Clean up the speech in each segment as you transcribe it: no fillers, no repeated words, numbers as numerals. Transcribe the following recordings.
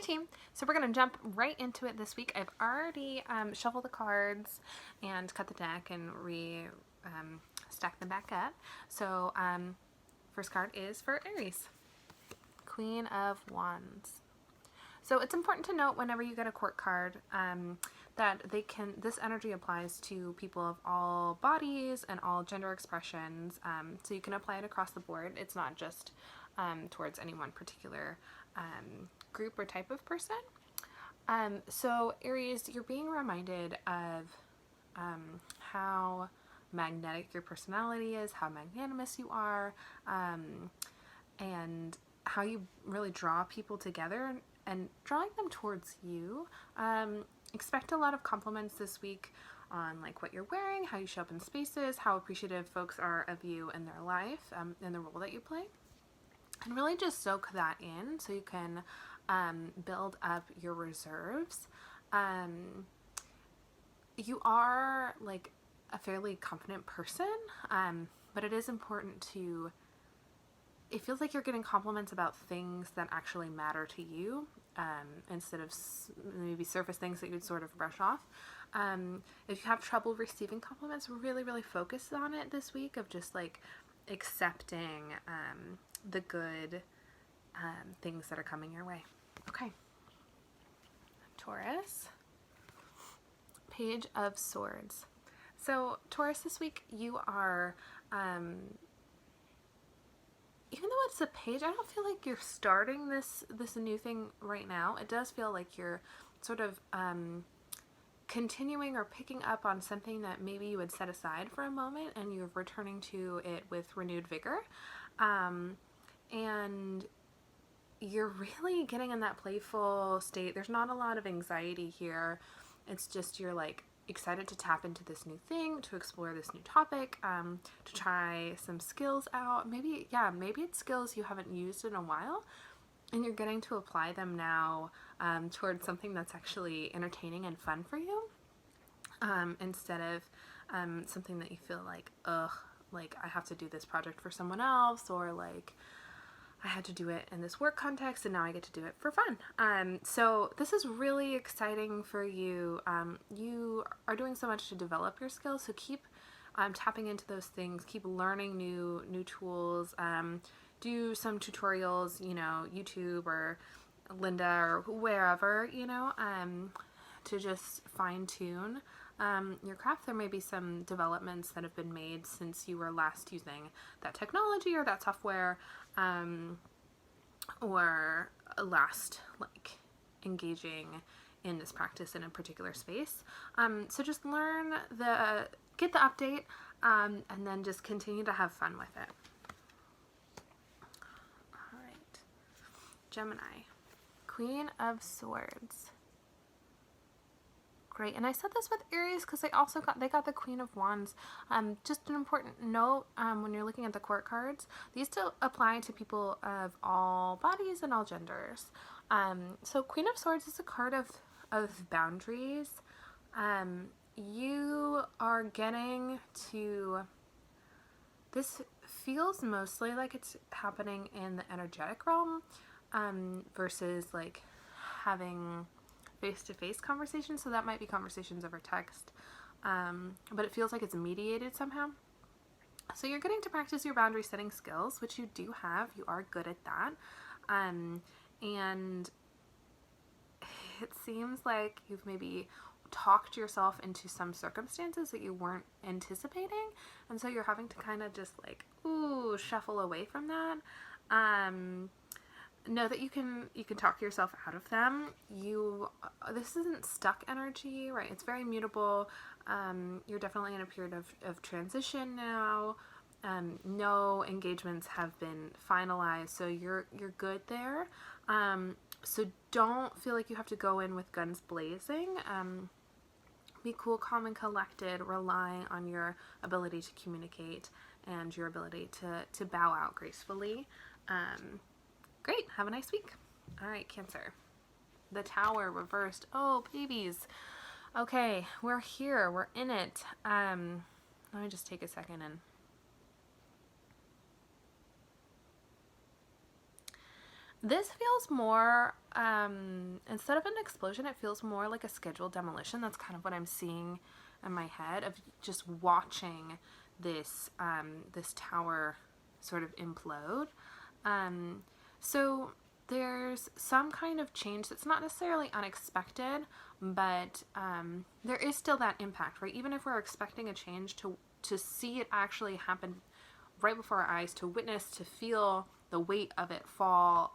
team. So we're going to jump right into it this week. I've already shuffled the cards and cut the deck and stack them back up. So first card is for Aries, Queen of Wands. So it's important to note whenever you get a court card that this energy applies to people of all bodies and all gender expressions. So you can apply it across the board. It's not just towards any one particular group or type of person. So Aries, you're being reminded of how magnetic your personality is, how magnanimous you are, and how you really draw people together and drawing them towards you. Expect a lot of compliments this week on like what you're wearing, how you show up in spaces, how appreciative folks are of you in their life, and the role that you play. And really just soak that in so you can build up your reserves. You are like a fairly confident person, but it is important to, it feels like you're getting compliments about things that actually matter to you, instead of maybe surface things that you'd sort of brush off. If you have trouble receiving compliments, really, really focus on it this week of just like accepting the good things that are coming your way. Okay. Taurus, Page of Swords. So Taurus, this week you are, even though it's a page, I don't feel like you're starting this new thing right now. It does feel like you're sort of continuing or picking up on something that maybe you had set aside for a moment and you're returning to it with renewed vigor. And you're really getting in that playful state. There's not a lot of anxiety here. It's just you're like excited to tap into this new thing, to explore this new topic, to try some skills out. Maybe it's skills you haven't used in a while and you're getting to apply them now towards something that's actually entertaining and fun for you, instead of something that you feel like, like I have to do this project for someone else, or like I had to do it in this work context and now I get to do it for fun. So this is really exciting for you. You are doing so much to develop your skills, so keep tapping into those things, keep learning new tools, do some tutorials, YouTube or Linda or wherever, to just fine tune your craft. There may be some developments that have been made since you were last using that technology or that software, or last like engaging in this practice in a particular space. So just get the update, and then just continue to have fun with it. All right, Gemini, Queen of Swords. Great, and I said this with Aries because they got the Queen of Wands. Just an important note, when you're looking at the court cards, these still apply to people of all bodies and all genders. So Queen of Swords is a card of boundaries. You are getting to, this feels mostly like it's happening in the energetic realm, versus like having face-to-face conversations. So that might be conversations over text, but it feels like it's mediated somehow. So you're getting to practice your boundary setting skills, which you do have. You are good at that, and it seems like you've maybe talked yourself into some circumstances that you weren't anticipating, and so you're having to kind of just like shuffle away from that. Know that you can talk yourself out of them. This isn't stuck energy, right? It's very mutable. You're definitely in a period of transition now. No engagements have been finalized, so you're good there. So don't feel like you have to go in with guns blazing. Be cool, calm, and collected, relying on your ability to communicate and your ability to bow out gracefully. Great. Have a nice week. All right, Cancer. The Tower reversed. Oh, babies. Okay, we're here. We're in it. Let me just take a second and This feels more, instead of an explosion, it feels more like a scheduled demolition. That's kind of what I'm seeing in my head, of just watching this tower sort of implode. So there's some kind of change that's not necessarily unexpected, but there is still that impact, right? Even if we're expecting a change, to see it actually happen right before our eyes, to witness, to feel the weight of it fall,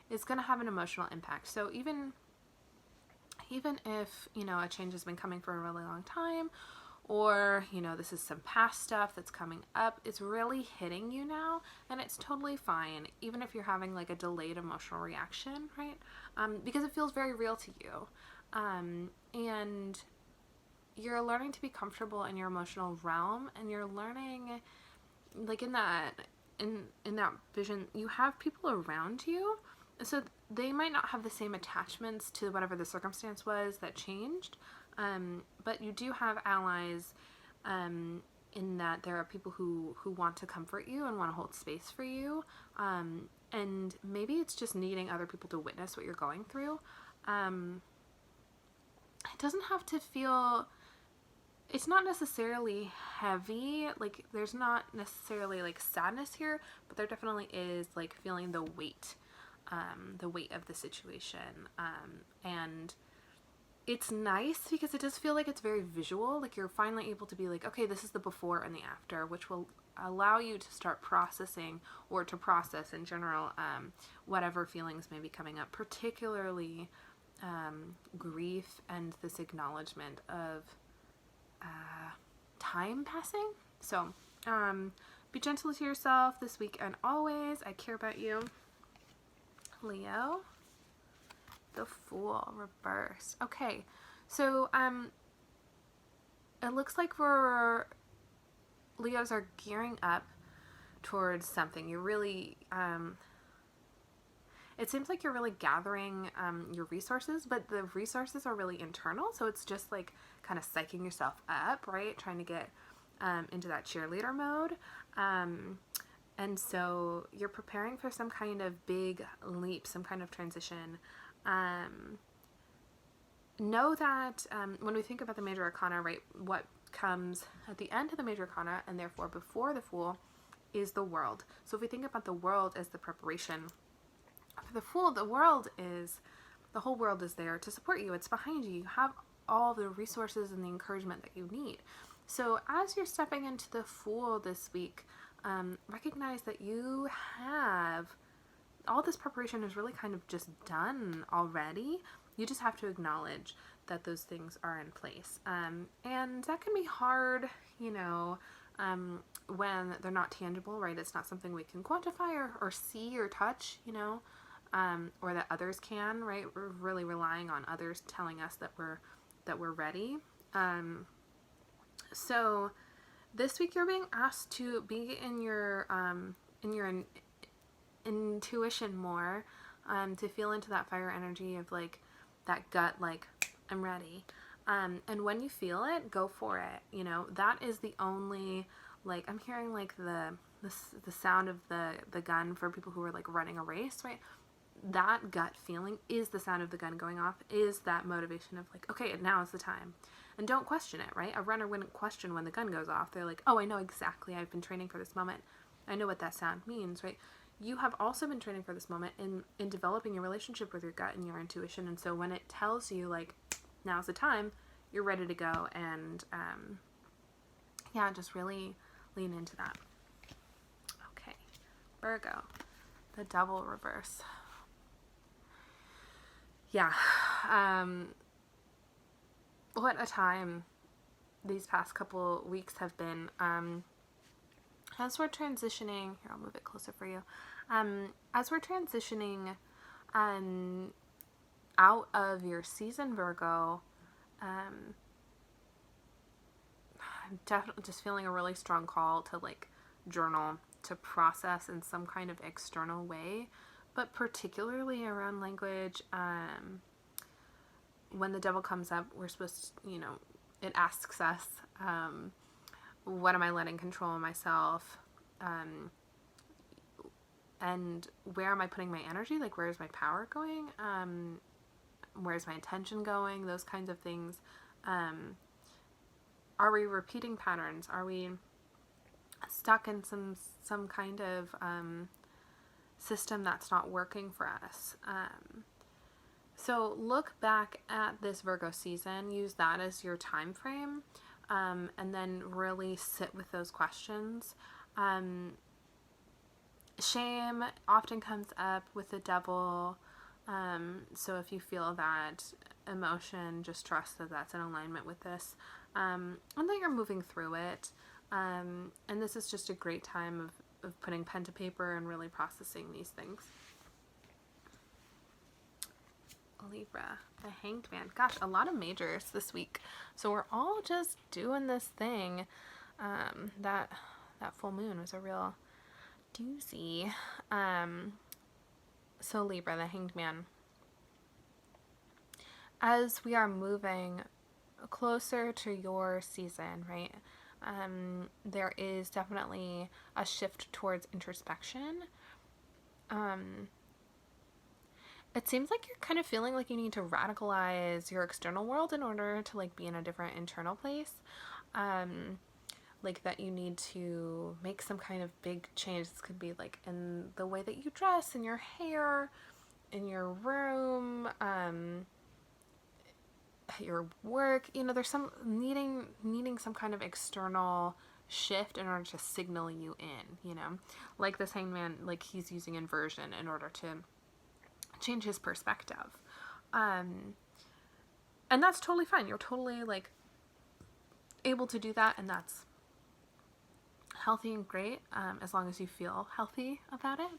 is going to have an emotional impact. So even if, a change has been coming for a really long time, or, this is some past stuff that's coming up, it's really hitting you now, and it's totally fine, even if you're having like a delayed emotional reaction, right? Because it feels very real to you. And you're learning to be comfortable in your emotional realm, and you're learning, like, in that vision, you have people around you, so they might not have the same attachments to whatever the circumstance was that changed, but you do have allies, in that there are people who want to comfort you and want to hold space for you, and maybe it's just needing other people to witness what you're going through. It doesn't have to feel, it's not necessarily heavy, like there's not necessarily like sadness here, but there definitely is like feeling the weight of the situation, and it's nice because it does feel like it's very visual, like you're finally able to be like, okay, this is the before and the after, which will allow you to start processing, or to process in general, whatever feelings may be coming up, particularly grief and this acknowledgement of time passing. So, be gentle to yourself this week and always. I care about you. Leo, the Fool, reverse. Okay, so it looks like Leos are gearing up towards something. You're really, it seems like you're really gathering your resources, but the resources are really internal, so it's just like kind of psyching yourself up, right? Trying to get into that cheerleader mode. And so you're preparing for some kind of big leap, some kind of transition. Know that when we think about the major arcana, right, what comes at the end of the major arcana, and therefore before the Fool, is the world. So if we think about the world as the preparation for the Fool, the whole world is there to support you. It's behind you. You have all the resources and the encouragement that you need. So as you're stepping into the Fool this week, recognize that you have all this preparation is really kind of just done already. You just have to acknowledge that those things are in place. And that can be hard, when they're not tangible, right? It's not something we can quantify or see or touch, or that others can, right? We're really relying on others telling us that we're ready. So this week you're being asked to be in your intuition more, to feel into that fire energy of like that gut, like, I'm ready. And when you feel it, go for it. That is the only, like, I'm hearing like the sound of the gun for people who are like running a race, right? That gut feeling is the sound of the gun going off, is that motivation of like, okay, now is the time. And don't question it, right? A runner wouldn't question when the gun goes off. They're like, oh, I know exactly. I've been training for this moment. I know what that sound means, right? You have also been training for this moment in developing your relationship with your gut and your intuition. And so when it tells you, like, now's the time, you're ready to go. And, just really lean into that. Okay. Virgo, the Devil reverse. Yeah. What a time these past couple weeks have been. As we're transitioning, here, I'll move it closer for you. As we're transitioning out of your season, Virgo, I'm definitely just feeling a really strong call to like journal, to process in some kind of external way, but particularly around language. When the Devil comes up, we're supposed to, it asks us, what am I letting control myself? and where am I putting my energy? Like, where is my power going? Where's my attention going? Those kinds of things. Are we repeating patterns? Are we stuck in some kind of system that's not working for us? So look back at this Virgo season, use that as your time frame, and then really sit with those questions. Shame often comes up with the devil. So if you feel that emotion, just trust that that's in alignment with this, and that you're moving through it. And this is just a great time of putting pen to paper and really processing these things. Libra, the Hanged Man. Gosh, a lot of majors this week. So we're all just doing this thing. That full moon was a real doozy. So Libra, the Hanged Man. As we are moving closer to your season, right? There is definitely a shift towards introspection. It seems like you're kind of feeling like you need to radicalize your external world in order to like be in a different internal place. Like that you need to make some kind of big change. This could be like in the way that you dress, in your hair, in your room, your work. You know, there's some needing some kind of external shift in order to signal you in, you know, like this Hanged Man, like he's using inversion in order to change his perspective. And that's totally fine. You're totally like able to do that, and that's healthy and great, as long as you feel healthy about it.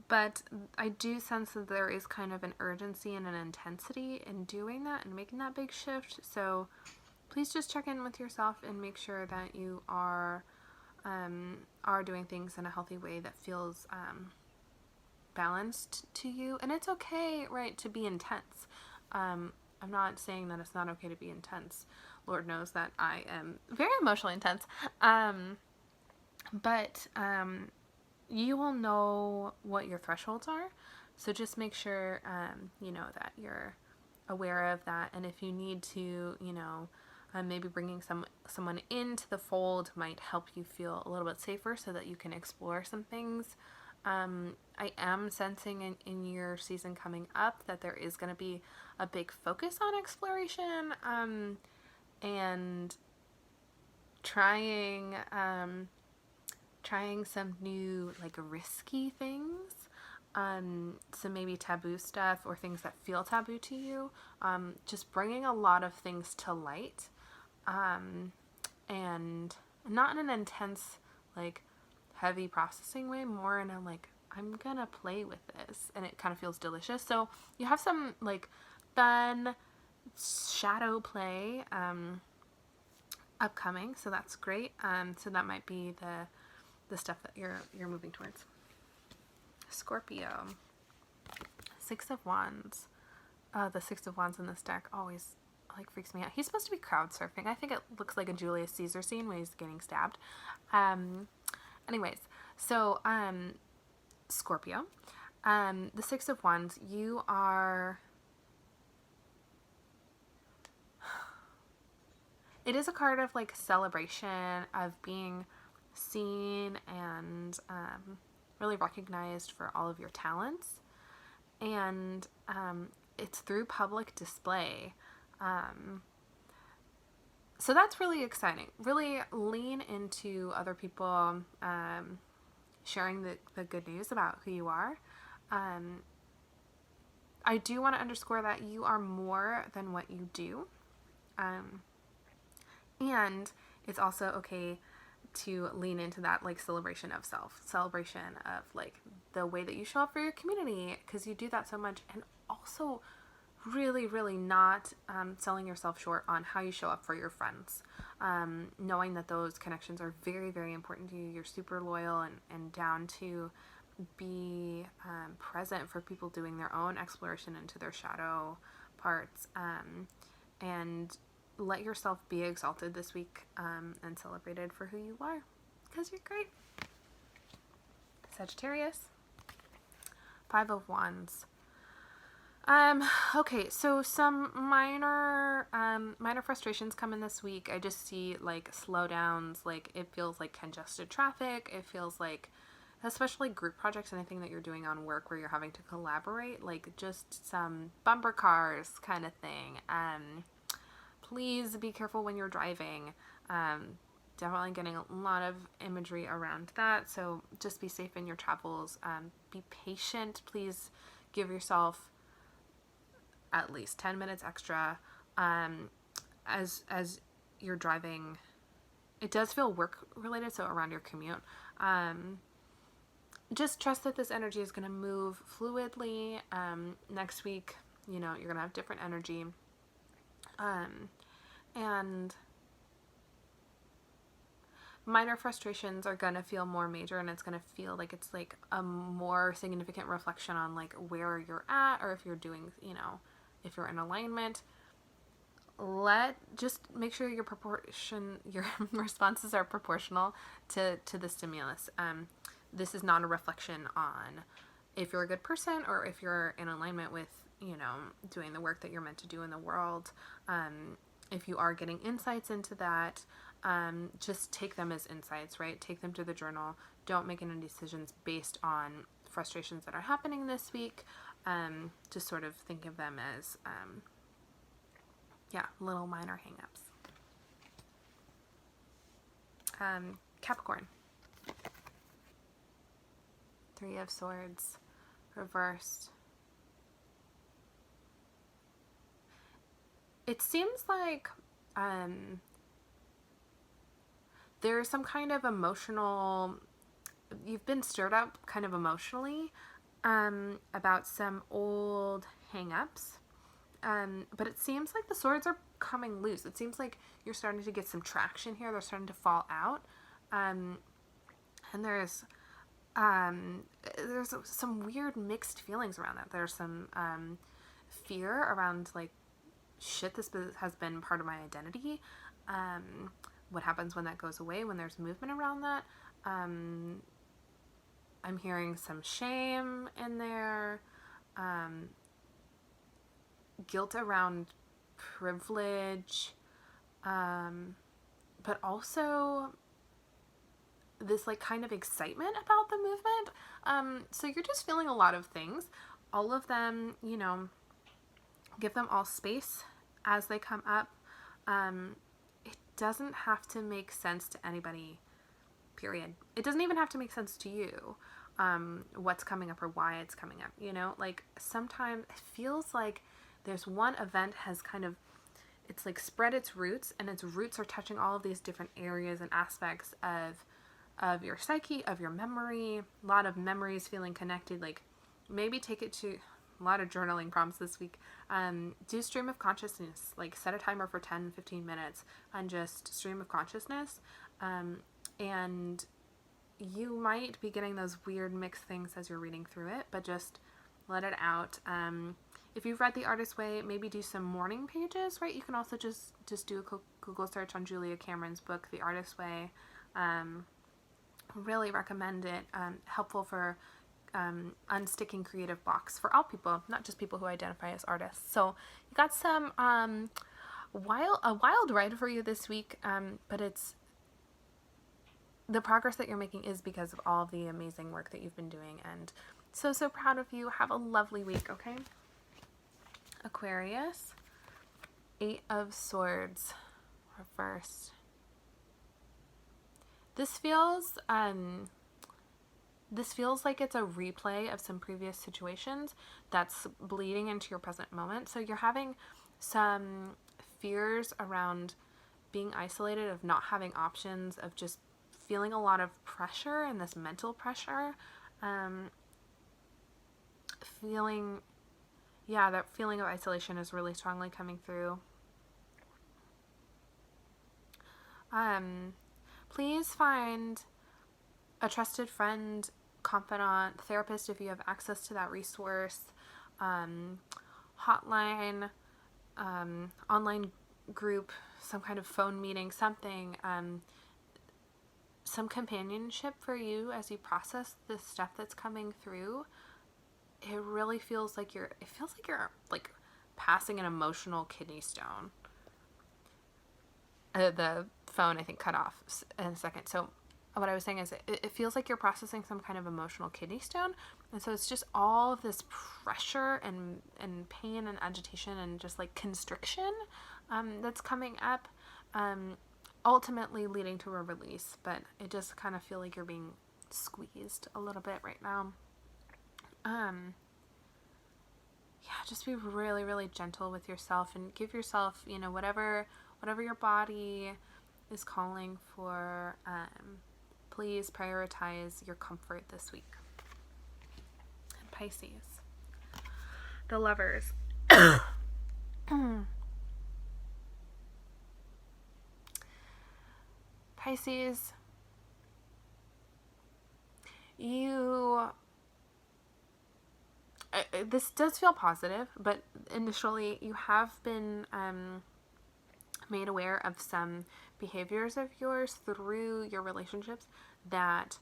But I do sense that there is kind of an urgency and an intensity in doing that and making that big shift. So please just check in with yourself and make sure that you are doing things in a healthy way that feels balanced to you. And it's okay, right, to be intense. I'm not saying that it's not okay to be intense. Lord knows that I am very emotionally intense. But you will know what your thresholds are. So just make sure, you know, that you're aware of that. And if you need to, you know, maybe bringing someone into the fold might help you feel a little bit safer so that you can explore some things. I am sensing in your season coming up that there is going to be a big focus on exploration, and trying some new, like, risky things. So maybe taboo stuff or things that feel taboo to you. Just bringing a lot of things to light. And not in an intense, like, heavy processing way, more in a, like, I'm gonna play with this, and it kind of feels delicious. So you have some, like, fun shadow play upcoming, so that's great. So that might be the stuff that you're moving towards. Scorpio, Six of Wands. The Six of Wands in this deck always like freaks me out. He's supposed to be crowd surfing. I think it looks like a Julius Caesar scene when he's getting stabbed. Anyways, so Scorpio, the Six of Wands, you are. It is a card of like celebration, of being seen and really recognized for all of your talents, and it's through public display. So that's really exciting. Really lean into other people sharing the good news about who you are. I do want to underscore that you are more than what you do. And it's also okay to lean into that, like, celebration of self, celebration of like the way that you show up for your community, because you do that so much. And also really, really not selling yourself short on how you show up for your friends. Knowing that those connections are very, very important to you. You're super loyal and down to be present for people doing their own exploration into their shadow parts. And let yourself be exalted this week, and celebrated for who you are, because you're great. Sagittarius, Five of Wands. Okay, so some minor frustrations come in this week. I just see like slowdowns, like it feels like congested traffic. It feels like, especially group projects, anything that you're doing on work where you're having to collaborate, like just some bumper cars kind of thing. Please be careful when you're driving. Definitely getting a lot of imagery around that. So just be safe in your travels. Be patient. Please give yourself at least 10 minutes extra as you're driving. It does feel work related, so around your commute. Just trust that this energy is going to move fluidly. Next week, you're going to have different energy. And minor frustrations are going to feel more major, and it's going to feel like it's like a more significant reflection on like where you're at, or if you're doing, if you're in alignment. Just make sure your responses are proportional to the stimulus. This is not a reflection on if you're a good person or if you're in alignment with, doing the work that you're meant to do in the world. If you are getting insights into that, just take them as insights, right? Take them to the journal. Don't make any decisions based on frustrations that are happening this week. Just sort of think of them as, little minor hang-ups. Capricorn. Three of Swords, reversed. It seems like there's some kind of you've been stirred up kind of emotionally about some old hang-ups. But it seems like the swords are coming loose. It seems like you're starting to get some traction here. They're starting to fall out. And there's some weird mixed feelings around that. There's some fear around like, shit, this has been part of my identity. What happens when that goes away, when there's movement around that? I'm hearing some shame in there. Guilt around privilege, but also this like kind of excitement about the movement. So you're just feeling a lot of things, all of them, give them all space as they come up. It doesn't have to make sense to anybody, period. It doesn't even have to make sense to you, what's coming up or why it's coming up, like sometimes it feels like there's one event has kind of, it's like spread its roots, and its roots are touching all of these different areas and aspects of your psyche, of your memory, a lot of memories feeling connected. Like maybe take it to a lot of journaling prompts this week. Do stream of consciousness, like set a timer for 10-15 minutes and just stream of consciousness. And you might be getting those weird mixed things as you're reading through it, but just let it out. If you've read The Artist's Way, maybe do some morning pages, right? You can also just do a Google search on Julia Cameron's book, The Artist's Way. Really recommend it. Helpful for unsticking creative blocks for all people, not just people who identify as artists. So you got some a wild ride for you this week, but it's the progress that you're making is because of all the amazing work that you've been doing, and so proud of you. Have a lovely week, okay? Aquarius, Eight of Swords, reversed. This feels like it's a replay of some previous situations that's bleeding into your present moment. So you're having some fears around being isolated, of not having options, of just feeling a lot of pressure, and this mental pressure, that feeling of isolation is really strongly coming through. Please find a trusted friend, confidant, therapist if you have access to that resource, hotline, online group, some kind of phone meeting, something, some companionship for you as you process the stuff that's coming through. It really feels like you're like passing an emotional kidney stone. The phone, I think, cut off in a second. So what I was saying is it feels like you're processing some kind of emotional kidney stone. And so it's just all of this pressure and pain and agitation and just like constriction that's coming up, ultimately leading to a release. But it just kind of feel like you're being squeezed a little bit right now. Yeah, just be really, really gentle with yourself and give yourself, whatever your body is calling for. Please prioritize your comfort this week. And Pisces, the Lovers. Pisces, this does feel positive, but initially you have been made aware of some behaviors of yours through your relationships that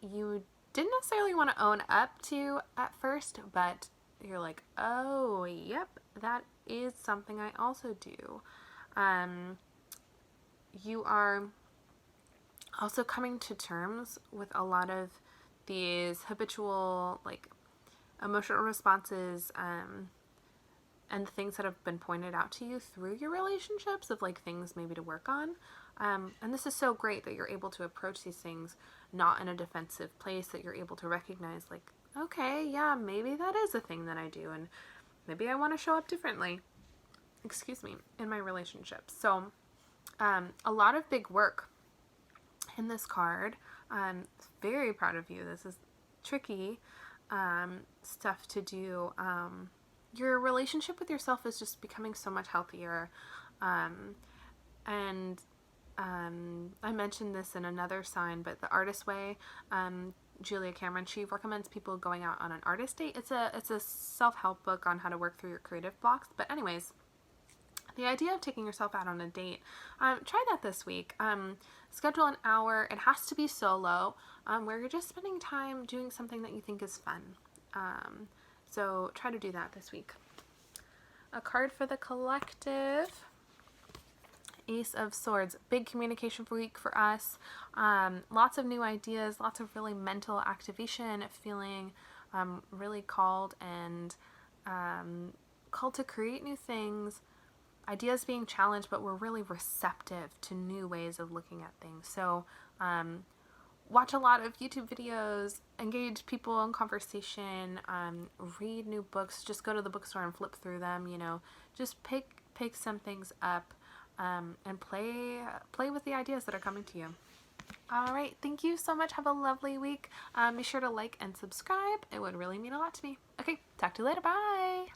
you didn't necessarily want to own up to at first, but you're like, oh, yep, that is something I also do. You are also coming to terms with a lot of these habitual, like, emotional responses, and things that have been pointed out to you through your relationships of like things maybe to work on. And this is so great that you're able to approach these things not in a defensive place, that you're able to recognize like, okay, yeah, maybe that is a thing that I do, and maybe I want to show up differently, in my relationships. So a lot of big work in this card. Very proud of you. This is tricky stuff to do. Your relationship with yourself is just becoming so much healthier. And I mentioned this in another sign, but the Artist Way, Julia Cameron, she recommends people going out on an artist date. It's a self-help book on how to work through your creative blocks. But anyways, the idea of taking yourself out on a date, try that this week. Schedule an hour. It has to be solo, where you're just spending time doing something that you think is fun. So try to do that this week. A card for the collective. Ace of Swords. Big communication week for us. Lots of new ideas, lots of really mental activation, feeling really called and called to create new things. Ideas being challenged, but we're really receptive to new ways of looking at things. So watch a lot of YouTube videos, engage people in conversation, read new books, just go to the bookstore and flip through them, just pick some things up, and play with the ideas that are coming to you. All right, thank you so much. Have a lovely week. Be sure to like and subscribe. It would really mean a lot to me. Okay, talk to you later. Bye.